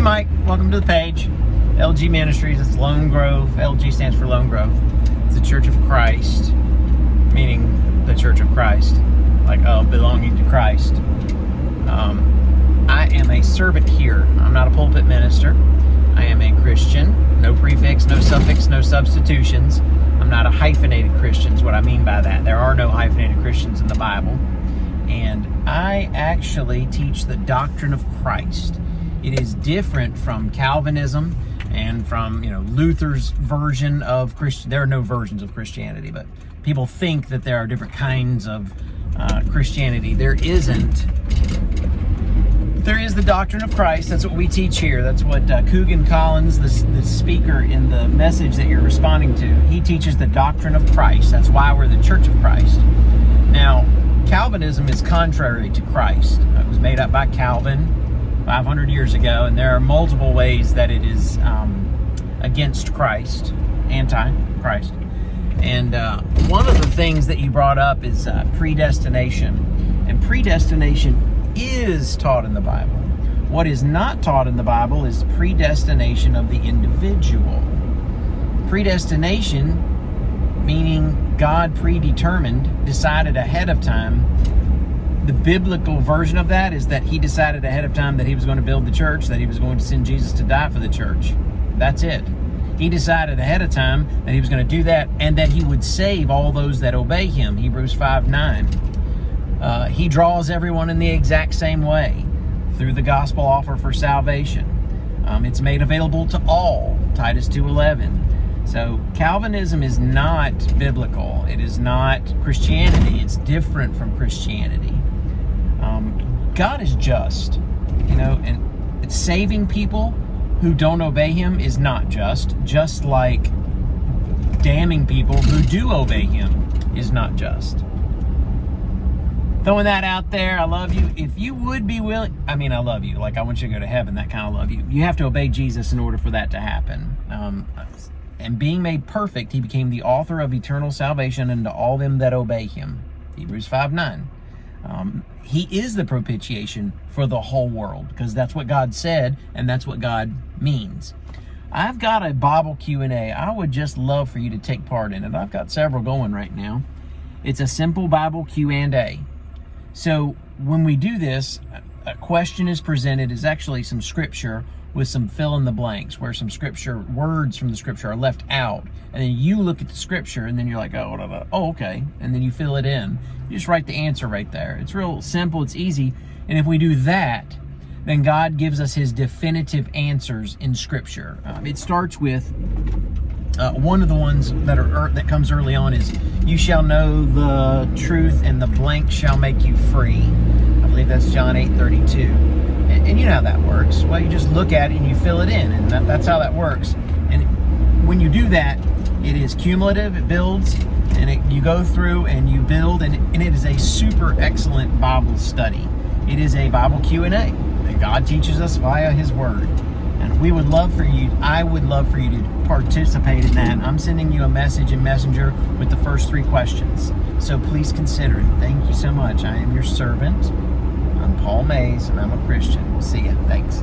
Mike, welcome to the page. LG Ministries, it's Lone Grove. LG stands for Lone Grove. It's the Church of Christ, meaning the Church of Christ, like belonging to Christ. I am a servant here. I'm not a pulpit minister. I am a Christian. No prefix, no suffix, no substitutions. I'm not a hyphenated Christian is what I mean by that. There are no hyphenated Christians in the Bible. And I actually teach the doctrine of Christ. It is different from Calvinism and from, Luther's version of Christian. There are no versions of Christianity, but people think that there are different kinds of Christianity. There isn't. There is the doctrine of Christ. That's what we teach here. That's what Coogan Collins, the speaker in the message that you're responding to, he teaches the doctrine of Christ. That's why we're the Church of Christ. Now, Calvinism is contrary to Christ. It was made up by Calvin 500 years ago, and there are multiple ways that it is against Christ, anti-Christ. And one of the things that you brought up is predestination. And predestination is taught in the Bible. What is not taught in the Bible is predestination of the individual. Predestination, meaning God predetermined, decided ahead of time. The biblical version of that is that he decided ahead of time that he was going to build the church, that he was going to send Jesus to die for the church. That's it. He decided ahead of time that he was going to do that and that he would save all those that obey him. Hebrews 5:9. He draws everyone in the exact same way through the gospel offer for salvation. It's made available to all, Titus 2:11. So Calvinism is not biblical. It is not Christianity. It's different from Christianity. God is just, and it's saving people who don't obey him is not just like damning people who do obey him is not just. Throwing that out there, I love you. If you would be willing, I love you. Like, I want you to go to heaven, that kind of love you. You have to obey Jesus in order for that to happen. And being made perfect, he became the author of eternal salvation unto all them that obey him. Hebrews 5:9. He is the propitiation for the whole world, because that's what God said, and that's what God means. I've got a Bible Q&A. I would just love for you to take part in it. I've got several going right now. It's a simple Bible Q&A. So when we do this, a question is presented, is actually some scripture with some fill in the blanks, where some scripture, words from the scripture are left out. And then you look at the scripture and then you're like, oh, okay. And then you fill it in. You just write the answer right there. It's real simple, it's easy. And if we do that, then God gives us his definitive answers in scripture. It starts with, one of the ones that comes early on is, you shall know the truth and the blank shall make you free. I believe that's John 8:32. And you know how that works. Well, you just look at it and you fill it in, and that's how that works. And when you do that, it is cumulative, it builds, and you go through and you build, and it is a super excellent Bible study. It is a Bible Q&A that God teaches us via his word. And we would love for you, I would love for you to participate in that. I'm sending you a message in Messenger with the first 3 questions. So please consider it. Thank you so much. I am your servant. I'm Paul Mays, and I'm a Christian. See ya. Thanks.